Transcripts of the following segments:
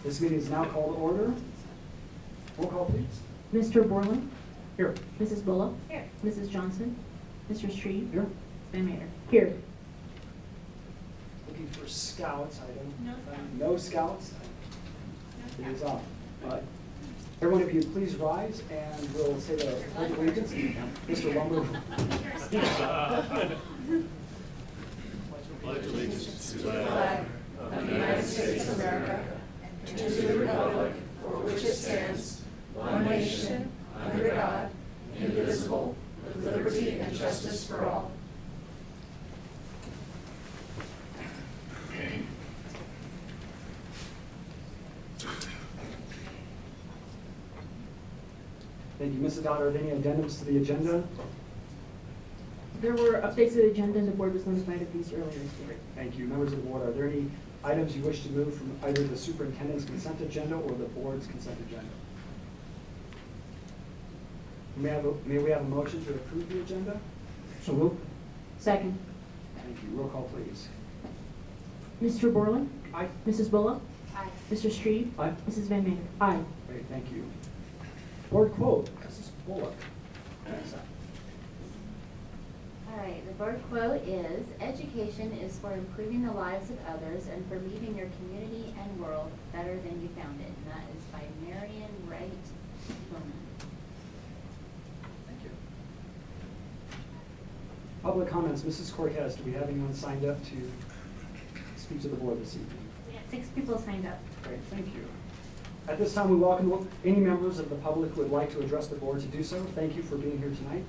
This meeting is now called to order. Roll call, please. Mr. Borland? Here. Mrs. Bullock? Here. Mrs. Johnson? Mr. Street? Here. Van Mater? Here. Looking for scouts. I don't. No scouts. No scouts. No It is off. Everyone, if you please rise, and we'll say the pledge of allegiance. Mr. Lumber. Pledge allegiance to the flag of the United States of America and to the republic for which it stands, one nation, under God, indivisible, with liberty and justice for all. Thank you, Mrs. Dodd. Are there any addendums to the agenda? There were updates to the agenda and the board was notified of these earlier today. Thank you. Members of the board, are there any items you wish to move from either the superintendent's consent agenda or the board's consent agenda? May we have a motion to approve the agenda? So moved. Second. Thank you. Roll call, please. Mr. Borland? Aye. Mrs. Bullock? Aye. Mr. Street? Aye. Mrs. Van Mater? Aye. Great, thank you. Board quote, Mrs. Bullock. All right, the board quote is, "Education is for improving the lives of others and for leaving your community and world better than you found it." And that is by Marion Wright Bowman. Thank you. Public comments. Mrs. Cortez, do we have anyone signed up to speak to the board this evening? We had 6 people signed up. Great, thank you. At this time, we welcome any members of the public who would like to address the board to do so. Thank you for being here tonight.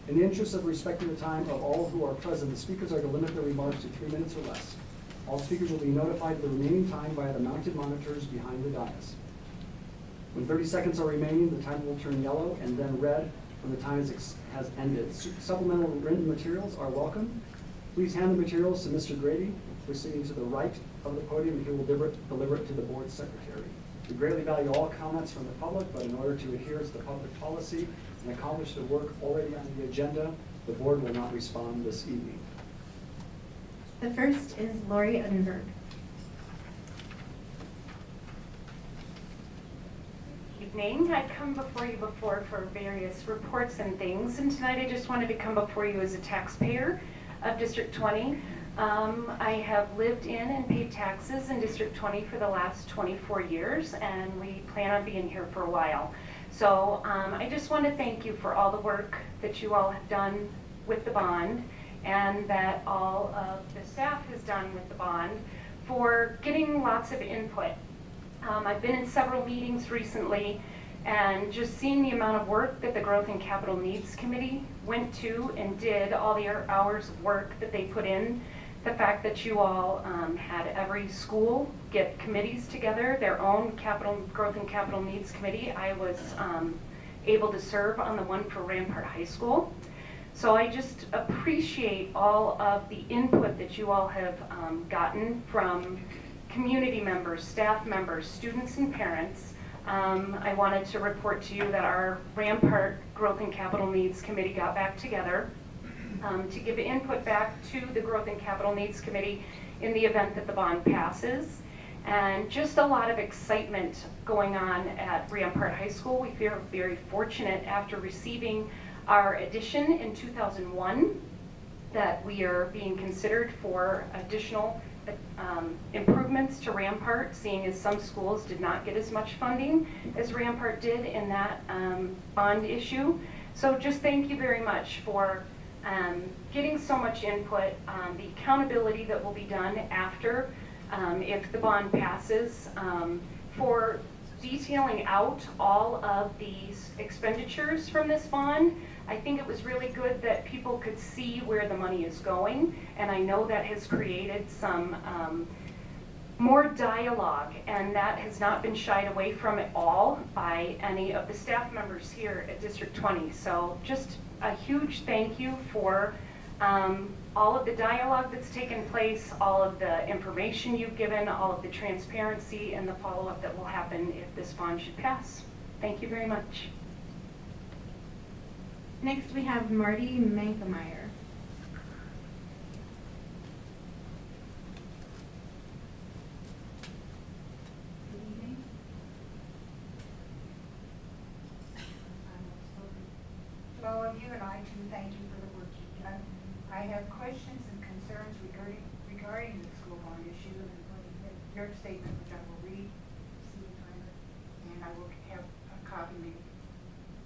In the interest of respecting the time of all who are present, the speakers are to limit their remarks to 3 minutes or less. All speakers will be notified of the remaining time via the mounted monitors behind the dais. When 30 seconds are remaining, the timer will turn yellow and then red when the time has ended. Supplemental written materials are welcome. Please hand the materials to Mr. Grady, who is sitting to the right of the podium, and he will deliver it to the board secretary. We greatly value all comments from the public, but in order to adhere to the public policy and accomplish the work already on the agenda, the board will not respond this evening. The first is Lori Udenberg. Evening. I've come before you before for various reports and things, and tonight I just wanted to come before you as a taxpayer of District 20. I have lived in and paid taxes in District 20 for the last 24 years, and we plan on being here for a while. So I just want to thank you for all the work that you all have done with the bond, and that all of the staff has done with the bond, for getting lots of input. I've been in several meetings recently, and just seeing the amount of work that the Growth and Capital Needs Committee went to and did, all the hours of work that they put in, the fact that you all had every school get committees together, their own Growth and Capital Needs Committee. I was able to serve on the one for Rampart High School. So I just appreciate all of the input that you all have gotten from community members, staff members, students, and parents. I wanted to report to you that our Rampart Growth and Capital Needs Committee got back together to give input back to the Growth and Capital Needs Committee in the event that the bond passes. And just a lot of excitement going on at Rampart High School. We feel very fortunate after receiving our addition in 2001 that we are being considered for additional improvements to Rampart, seeing as some schools did not get as much funding as Rampart did in that bond issue. So just thank you very much for getting so much input, the accountability that will be done after if the bond passes, for detailing out all of these expenditures from this bond. I think it was really good that people could see where the money is going, and I know that has created some more dialogue, and that has not been shied away from at all by any of the staff members here at District 20. So just a huge thank you for all of the dialogue that's taken place, all of the information you've given, all of the transparency and the follow-up that will happen if this bond should pass. Thank you very much. Next we have Marty Mankemeyer. all of you, and I too thank you for the work you've done. I have questions and concerns regarding the school bond issue and your statement, which I will read, see the timer, and I will have a copy made.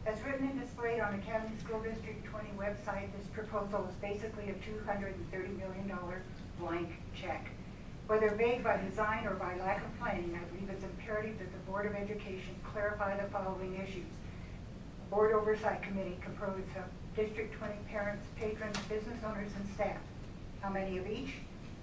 As written and displayed on the Academy School District 20 website, this proposal is basically a $230 million blank check. Whether vague by design or by lack of planning, I believe it's imperative that the Board of Education clarify the following issues. The Board Oversight Committee composed of District 20 parents, patrons, business owners, and staff. How many of each?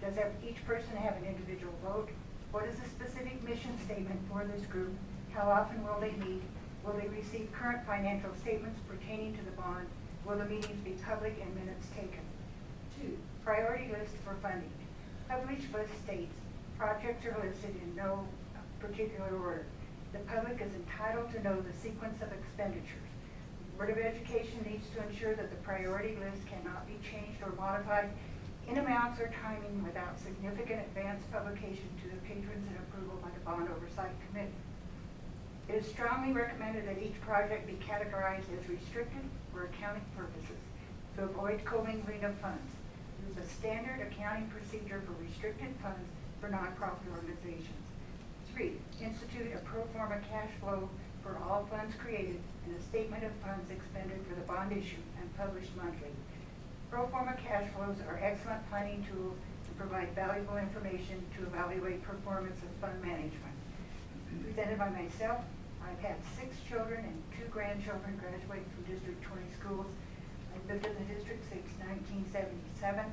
Does each person have an individual vote? What is the specific mission statement for this group? How often will they meet? Will they receive current financial statements pertaining to the bond? Will the meetings be public and minutes taken? 2, priority list for funding. Published list states projects are listed in no particular order. The public is entitled to know the sequence of expenditures. The Board of Education needs to ensure that the priority list cannot be changed or modified in amounts or timing without significant advance publication to the patrons and approval by the Bond Oversight Committee. It is strongly recommended that each project be categorized as restricted for accounting purposes to avoid commingling of funds. Use a standard accounting procedure for restricted funds for nonprofit organizations. 3, institute a pro forma cash flow for all funds created and a statement of funds expended for the bond issue and published monthly. Pro forma cash flows are excellent planning tools to provide valuable information to evaluate performance of fund management. Presented by myself, I've had 6 children and 2 grandchildren graduate from District 20 schools. I've lived in the district since 1977,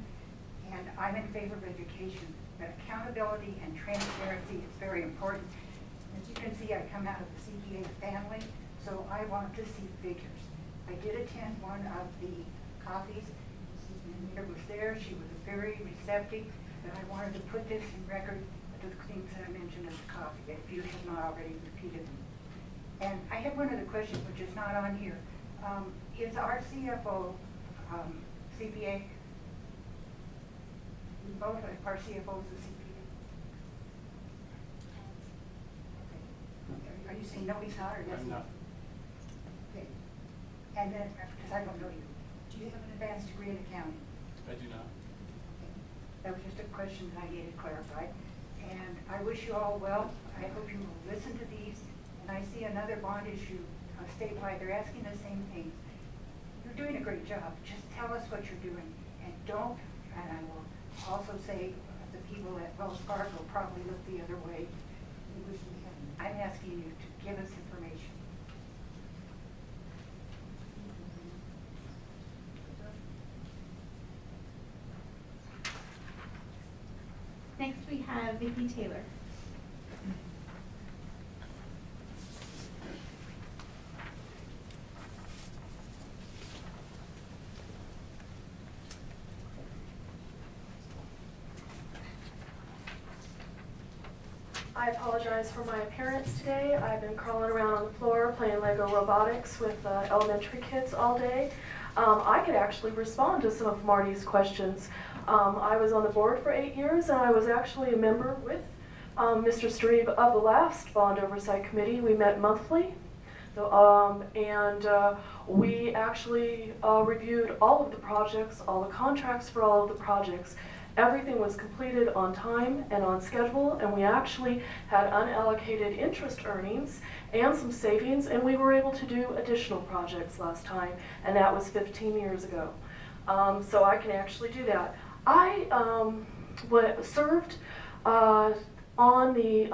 and I'm in favor of education. But accountability and transparency is very important. As you can see, I come out of the CPA family, so I want to see figures. I did attend one of the coffees. Mrs. Miller was there. She was very receptive, but I wanted to put this in record, the things that I mentioned at the coffee, if you have not already repeated them. And I have one other question, which is not on here. Is our CFO CPA? Both of our CFOs are CPA. Okay. Are you saying no, he's not, or yes? I'm not. Okay. And then, because I don't know you, do you have an advanced degree in accounting? I do not. Okay. That was just a question that I needed clarified. And I wish you all well. I hope you will listen to these. And I see another bond issue statewide. They're asking the same things. You're doing a great job. Just tell us what you're doing. And don't, and I will also say the people at Wells Fargo probably look the other way. We wish we hadn't. I'm asking you to give us information. Next we have Vicki Taylor. I apologize for my appearance today. I've been crawling around on the floor playing Lego robotics with elementary kids all day. I could actually respond to some of Marty's questions. I was on the board for 8 years, and I was actually a member with Mr. Strebe of the last Bond Oversight Committee. We met monthly, and we actually reviewed all of the projects, all the contracts for all of the projects. Everything was completed on time and on schedule, and we actually had unallocated interest earnings and some savings, and we were able to do additional projects last time, and that was 15 years ago. So I can actually do that. I served on the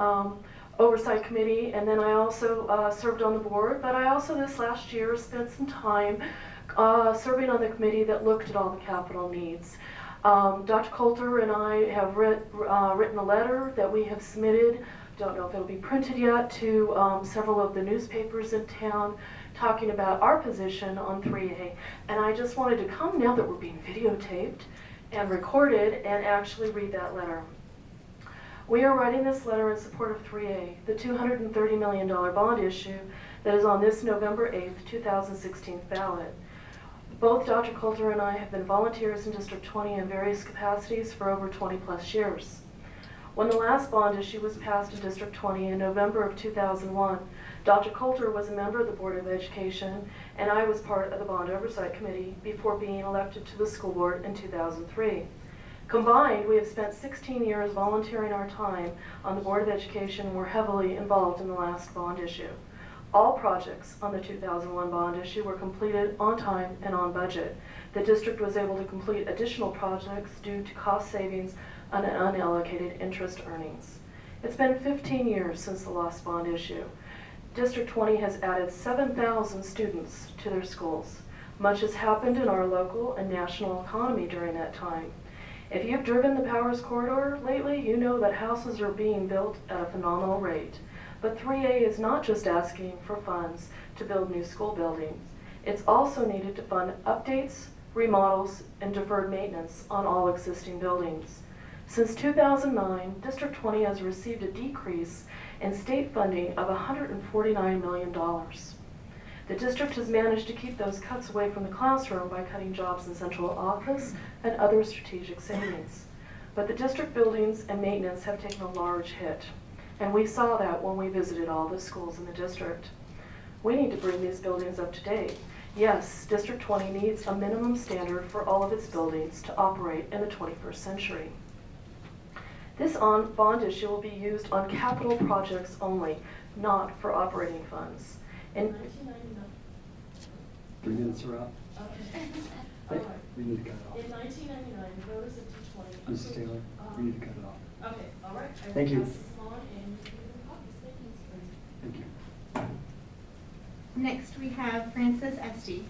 Oversight Committee, and then I also served on the board, but I also this last year spent some time serving on the committee that looked at all the capital needs. Dr. Coulter and I have written a letter that we have submitted, don't know if it'll be printed yet, to several of the newspapers in town talking about our position on 3A. And I just wanted to come now that we're being videotaped and recorded and actually read that letter. We are writing this letter in support of 3A, the $230 million bond issue that is on this November 8th, 2016 ballot. Both Dr. Coulter and I have been volunteers in District 20 in various capacities for over 20 plus years. When the last bond issue was passed in District 20 in November of 2001, Dr. Coulter was a member of the Board of Education, and I was part of the Bond Oversight Committee before being elected to the school board in 2003. Combined, we have spent 16 years volunteering our time on the Board of Education and were heavily involved in the last bond issue. All projects on the 2001 bond issue were completed on time and on budget. The district was able to complete additional projects due to cost savings on unallocated interest earnings. It's been 15 years since the last bond issue. District 20 has added 7,000 students to their schools. Much has happened in our local and national economy during that time. If you've driven the Powers Corridor lately, you know that houses are being built at a phenomenal rate. But 3A is not just asking for funds to build new school buildings. It's also needed to fund updates, remodels, and deferred maintenance on all existing buildings. Since 2009, District 20 has received a decrease in state funding of $149 million. The district has managed to keep those cuts away from the classroom by cutting jobs in central office and other strategic savings. But the district buildings and maintenance have taken a large hit, and we saw that when we visited all the schools in the district. We need to bring these buildings up to date. Yes, District 20 needs a minimum standard for all of its buildings to operate in the 21st century. This bond issue will be used on capital projects only, not for operating funds. In 3 minutes are up. Okay. We need to cut it off. In 1999, the voters of D20. Mrs. Taylor, we need to cut it off. Okay, all right. I will Thank you. pass this on and you can give them copies. Thank you, Mr. President. Thank you. Next, we have Frances Esty.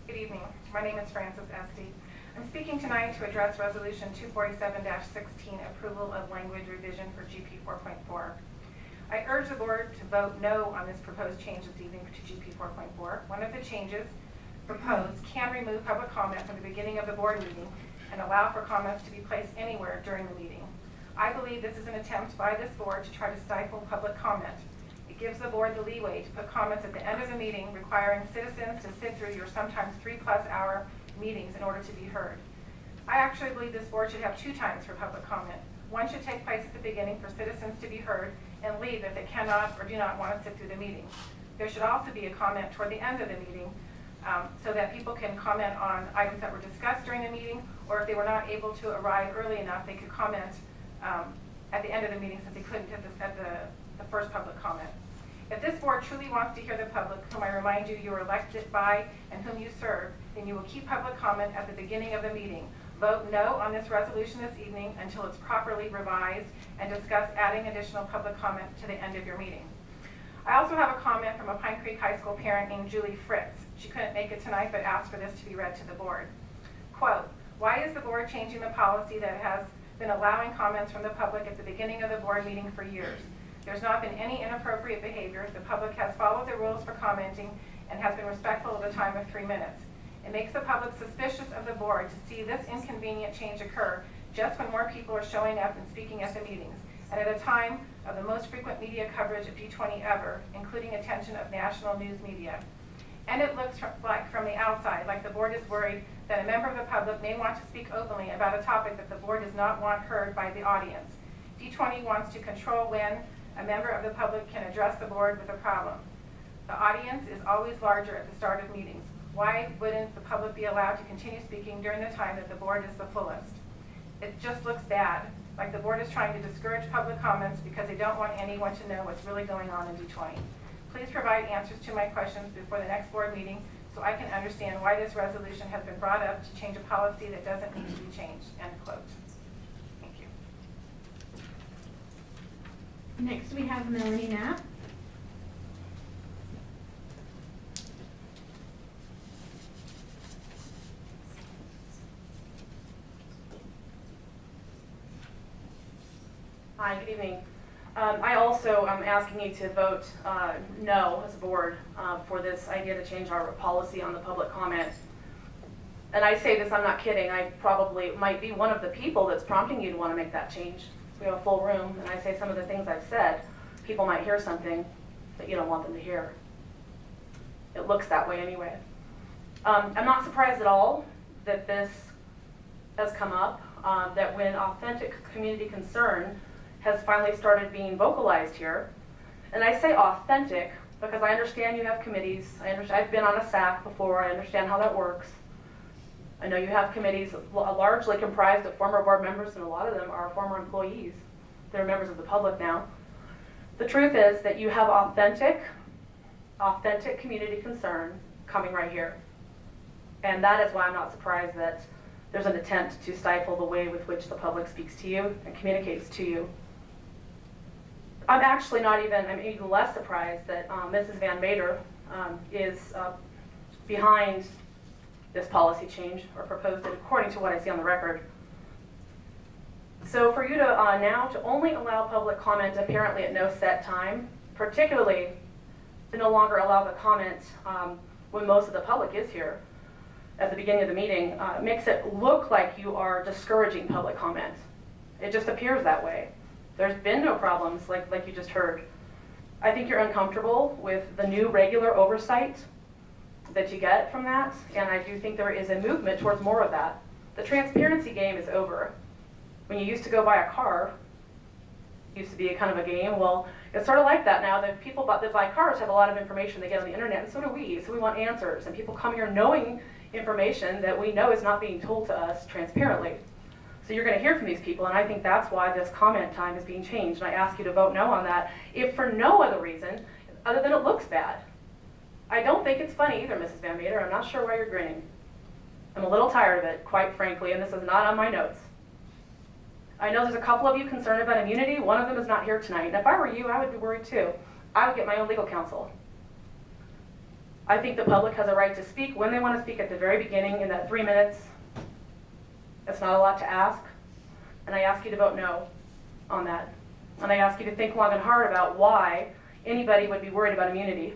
Good evening. My name is Frances Esty. I'm speaking tonight to address Resolution 247-16, approval of language revision for GP 4.4. I urge the board to vote no on this proposed change this evening to GP 4.4. One of the changes proposed can remove public comment from the beginning of the board meeting and allow for comments to be placed anywhere during the meeting. I believe this is an attempt by this board to try to stifle public comment. It gives the board the leeway to put comments at the end of the meeting, requiring citizens to sit through your sometimes 3+ hour meetings in order to be heard. I actually believe this board should have 2 times for public comment. One should take place at the beginning for citizens to be heard and leave if they cannot or do not want to sit through the meeting. There should also be a comment toward the end of the meeting so that people can comment on items that were discussed during the meeting, or if they were not able to arrive early enough, they could comment at the end of the meeting since they couldn't at the first public comment. If this board truly wants to hear the public, whom I remind you you are elected by and whom you serve, then you will keep public comment at the beginning of the meeting. Vote no on this resolution this evening until it's properly revised and discuss adding additional public comment to the end of your meeting. I also have a comment from a Pine Creek High School parent named Julie Fritz. She couldn't make it tonight but asked for this to be read to the board. Quote, "Why is the board changing the policy that has been allowing comments from the public at the beginning of the board meeting for years? There's not been any inappropriate behavior. The public has followed the rules for commenting and has been respectful of the time of 3 minutes. It makes the public suspicious of the board to see this inconvenient change occur just when more people are showing up and speaking at the meetings, and at a time of the most frequent media coverage of D20 ever, including attention of national news media. And it looks from the outside like the board is worried that a member of the public may want to speak openly about a topic that the board does not want heard by the audience. D20 wants to control when a member of the public can address the board with a problem. The audience is always larger at the start of meetings. Why wouldn't the public be allowed to continue speaking during the time that the board is the fullest? It just looks bad, like the board is trying to discourage public comments because they don't want anyone to know what's really going on in D20. Please provide answers to my questions before the next board meeting so I can understand why this resolution has been brought up to change a policy that doesn't need to be changed." End quote. Thank you. Next, we have Melanie Knapp. Hi, good evening. I also am asking you to vote no as a board for this idea to change our policy on the public comment. And I say this, I'm not kidding, I probably might be one of the people that's prompting you to want to make that change. We have a full room, and I say some of the things I've said, people might hear something that you don't want them to hear. It looks that way anyway. I'm not surprised at all that this has come up, that when authentic community concern has finally started being vocalized here. And I say authentic because I understand you have committees. I've been on a SAC before. I understand how that works. I know you have committees largely comprised of former board members, and a lot of them are former employees. They're members of the public now. The truth is that you have authentic community concern coming right here. And that is why I'm not surprised that there's an attempt to stifle the way with which the public speaks to you and communicates to you. I'm even less surprised that Mrs. Van Mater is behind this policy change, or proposed it according to what I see on the record. So for you to now to only allow public comment apparently at no set time, particularly to no longer allow the comment when most of the public is here at the beginning of the meeting, makes it look like you are discouraging public comment. It just appears that way. There's been no problems like you just heard. I think you're uncomfortable with the new regular oversight that you get from that, and I do think there is a movement towards more of that. The transparency game is over. When you used to go buy a car, it used to be a kind of a game. Well, it's sort of like that now. The people that buy cars have a lot of information they get on the internet, and so do we. So we want answers, and people come here knowing information that we know is not being told to us transparently. So you're going to hear from these people, and I think that's why this comment time is being changed. And I ask you to vote no on that, if for no other reason other than it looks bad. I don't think it's funny either, Mrs. Van Mater. I'm not sure why you're grinning. I'm a little tired of it, quite frankly, and this is not on my notes. I know there's a couple of you concerned about immunity. One of them is not here tonight. And if I were you, I would be worried too. I would get my own legal counsel. I think the public has a right to speak when they want to speak at the very beginning in that 3 minutes. It's not a lot to ask. And I ask you to vote no on that. And I ask you to think long and hard about why anybody would be worried about immunity.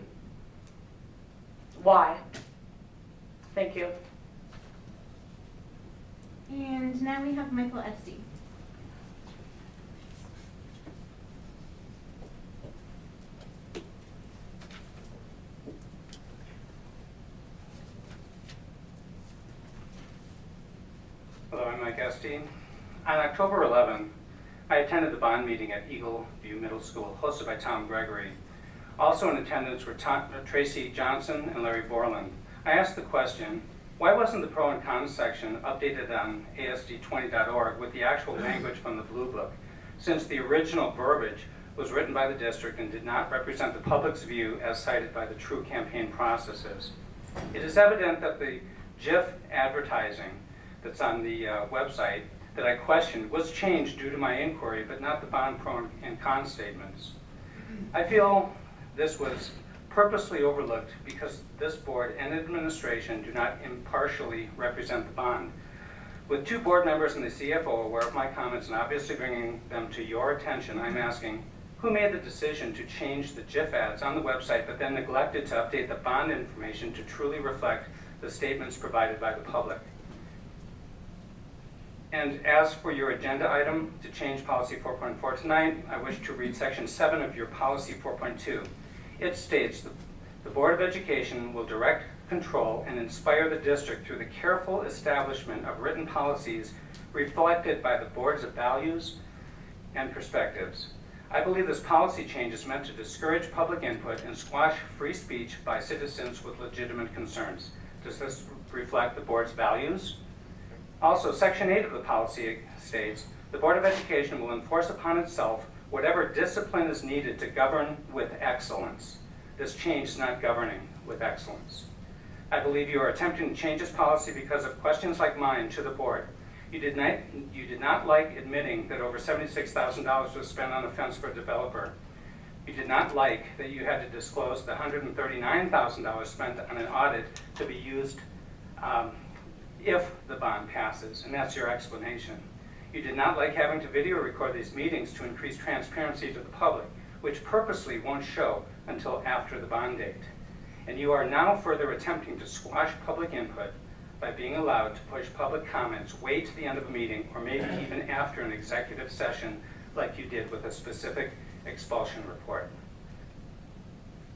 Why? Thank you. And now we have Michael SD. Hello, I'm Mike Esty. On October 11, I attended the bond meeting at Eagle View Middle School, hosted by Tom Gregory. Also in attendance were Tracy Johnson and Larry Borland. I asked the question, why wasn't the pro and cons section updated on ASD20.org with the actual language from the Blue Book, since the original verbiage was written by the district and did not represent the public's view as cited by the true campaign processes? It is evident that the GIF advertising that's on the website that I questioned was changed due to my inquiry, but not the bond pro and con statements. I feel this was purposely overlooked because this board and administration do not impartially represent the bond. With 2 board members and the CFO aware of my comments and obviously bringing them to your attention, I'm asking, who made the decision to change the GIF ads on the website but then neglected to update the bond information to truly reflect the statements provided by the public? And as for your agenda item to change policy 4.4 tonight, I wish to read section 7 of your policy 4.2. It states the Board of Education will direct, control, and inspire the district through the careful establishment of written policies reflected by the board's values and perspectives. I believe this policy change is meant to discourage public input and squash free speech by citizens with legitimate concerns. Does this reflect the board's values? Also, Section 8 of the policy states, the Board of Education will enforce upon itself whatever discipline is needed to govern with excellence. This change is not governing with excellence. I believe you are attempting to change this policy because of questions like mine to the board. You did not like admitting that over $76,000 was spent on a fence for a developer. You did not like that you had to disclose the $139,000 spent on an audit to be used if the bond passes, and that's your explanation. You did not like having to video record these meetings to increase transparency to the public, which purposely won't show until after the bond date. And you are now further attempting to squash public input by being allowed to push public comments way to the end of a meeting, or maybe even after an executive session like you did with a specific expulsion report.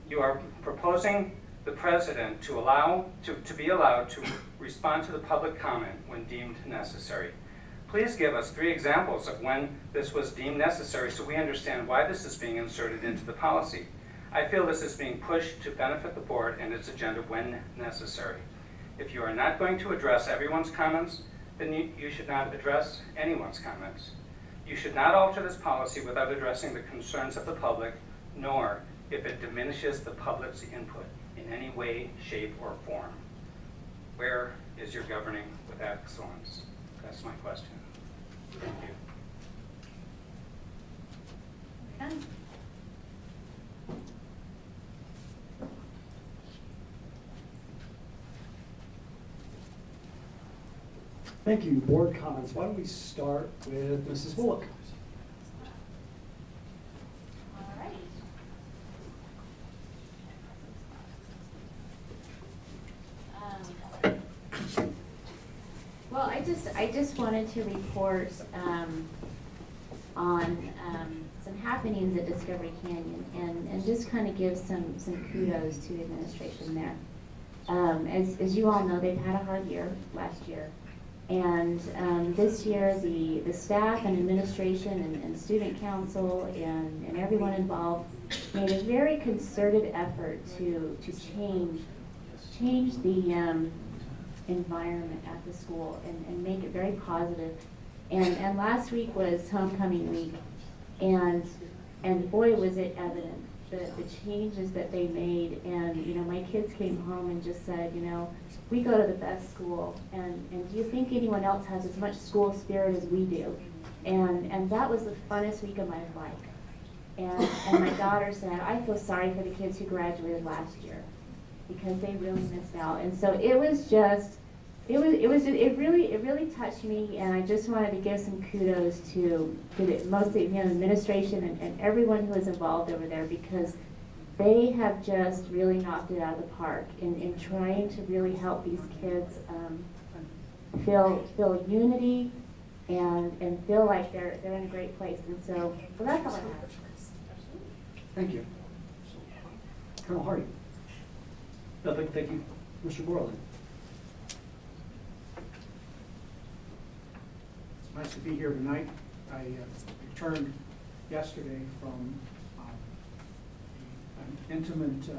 You are proposing the president to be allowed to respond to the public comment when deemed necessary. Please give us 3 examples of when this was deemed necessary so we understand why this is being inserted into the policy. I feel this is being pushed to benefit the board and its agenda when necessary. If you are not going to address everyone's comments, then you should not address anyone's comments. You should not alter this policy without addressing the concerns of the public, nor if it diminishes the public's input in any way, shape, or form. Where is your governing with excellence? That's my question. Thank you. Okay. Thank you. Board comments. Why don't we start with Mrs. Bullock? All right. Well, I just wanted to report on some happenings at Discovery Canyon and just kind of give some kudos to the administration there. As you all know, they've had a hard year last year. And this year, the staff and administration and student council and everyone involved made a very concerted effort to change the environment at the school and make it very positive. And last week was homecoming week, and boy was it evident the changes that they made. And you know, my kids came home and just said, you know, we go to the best school, and do you think anyone else has as much school spirit as we do? And that was the funnest week of my life. And my daughter said, I feel sorry for the kids who graduated last year because they really missed out. And so it was just, it really touched me, and I just wanted to give some kudos to mostly, you know, administration and everyone who was involved over there, because they have just really knocked it out of the park in trying to really help these kids feel unity and feel like they're in a great place. And so that's all I have. Thank you. Colonel Hardy. No, thank you. Mr. Borland. It's nice to be here tonight. I returned yesterday from an intimate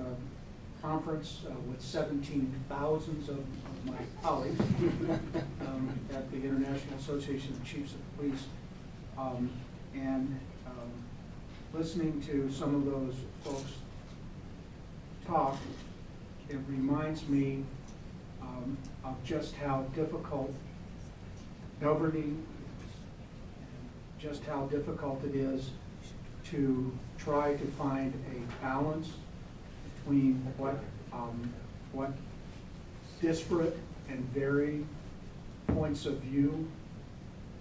conference with 17,000 of my colleagues at the International Association of Chiefs of Police, and listening to some of those folks talk, it reminds me of just how difficult governing, just how difficult it is to try to find a balance between what disparate and varied points of view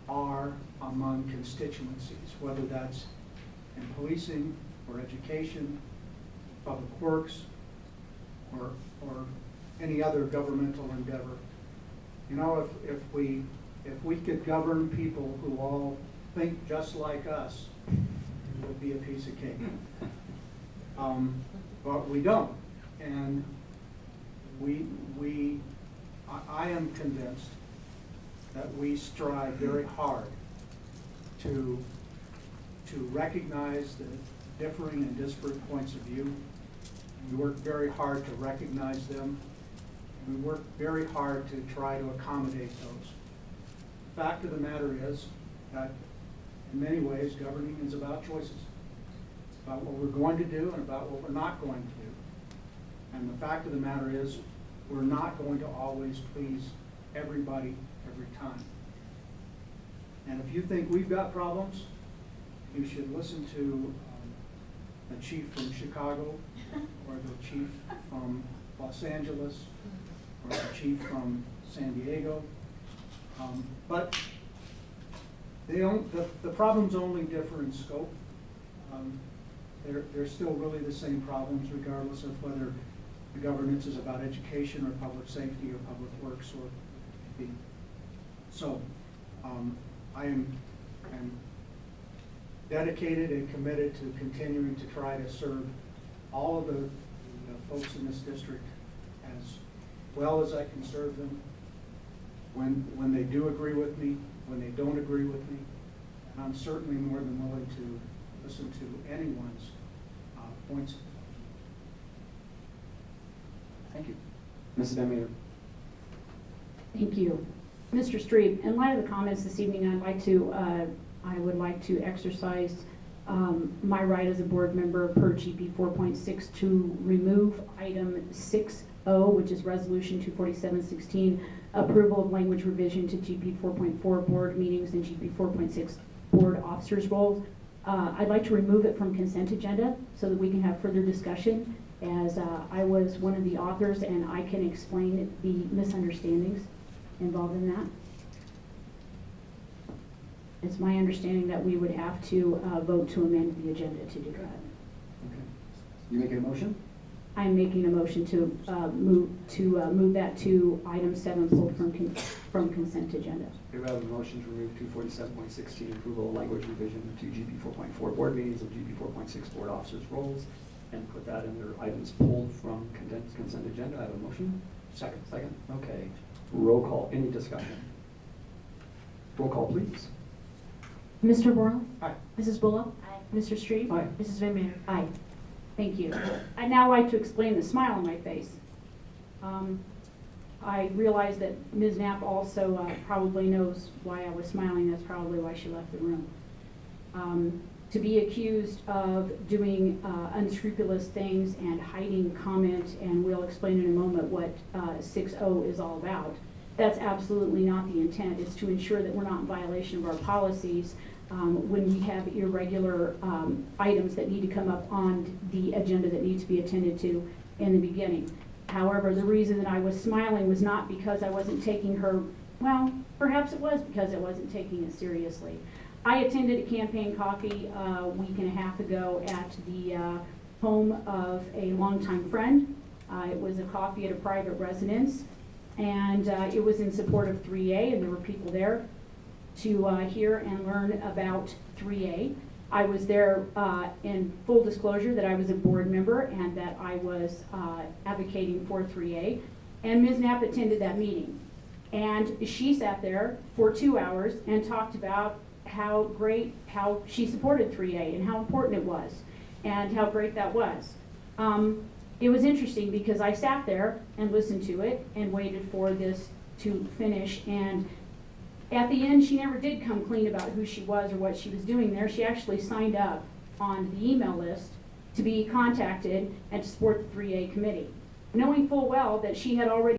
are among constituencies, whether that's in policing or education, public works, or any other governmental endeavor. You know, if we could govern people who all think just like us, it would be a piece of cake. But we don't, and I am convinced that we strive very hard to recognize the differing and disparate points of view. We work very hard to recognize them. We work very hard to try to accommodate those. The fact of the matter is that in many ways, governing is about choices. It's about what we're going to do and about what we're not going to do. And the fact of the matter is, we're not going to always please everybody every time. And if you think we've got problems, you should listen to the chief from Chicago, or the chief from Los Angeles, or the chief from San Diego. But the problems only differ in scope. They're still really the same problems, regardless of whether the governance is about education or public safety or public works or the. So I am dedicated and committed to continuing to try to serve all of the folks in this district as well as I can serve them. When they do agree with me, when they don't agree with me, and I'm certainly more than willing to listen to anyone's points. Thank you. Mrs. Van Meter. Thank you. Mr. Street, in light of the comments this evening, I would like to exercise my right as a board member per GP 4.6 to remove item 6O, which is resolution 24716, approval of language revision to GP 4.4 board meetings and GP 4.6 board officers roles. I'd like to remove it from consent agenda so that we can have further discussion, as I was one of the authors and I can explain the misunderstandings involved in that. It's my understanding that we would have to vote to amend the agenda to do that. Okay. You making a motion? I'm making a motion to move that to item 7 pulled from consent agenda. We have a motion to remove 247.16, approval of language revision to GP 4.4 board meetings and GP 4.6 board officers roles, and put that under items pulled from consent agenda. I have a motion. Second. Second. Okay. Roll call. Any discussion? Roll call, please. Mr. Borrell? Aye. Mrs. Bullock? Aye. Mr. Street? Aye. Mrs. Van Meter? Aye. Thank you. I'd now like to explain the smile on my face. I realize that Ms. Knapp also probably knows why I was smiling. That's probably why she left the room. To be accused of doing unscrupulous things and hiding comment, and we'll explain in a moment what 6O is all about. That's absolutely not the intent. It's to ensure that we're not in violation of our policies when we have irregular items that need to come up on the agenda that need to be attended to in the beginning. However, the reason that I was smiling was not because I wasn't taking her, well, perhaps it was because I wasn't taking it seriously. I attended a campaign coffee a week and a half ago at the home of a longtime friend. It was a coffee at a private residence, and it was in support of 3A, and there were people there to hear and learn about 3A. I was there in full disclosure that I was a board member and that I was advocating for 3A, and Ms. Knapp attended that meeting. And she sat there for 2 hours and talked about how she supported 3A and how important it was and how great that was. It was interesting because I sat there and listened to it and waited for this to finish, and at the end she never did come clean about who she was or what she was doing there. She actually signed up on the email list to be contacted and to support the 3A committee, knowing full well that she had already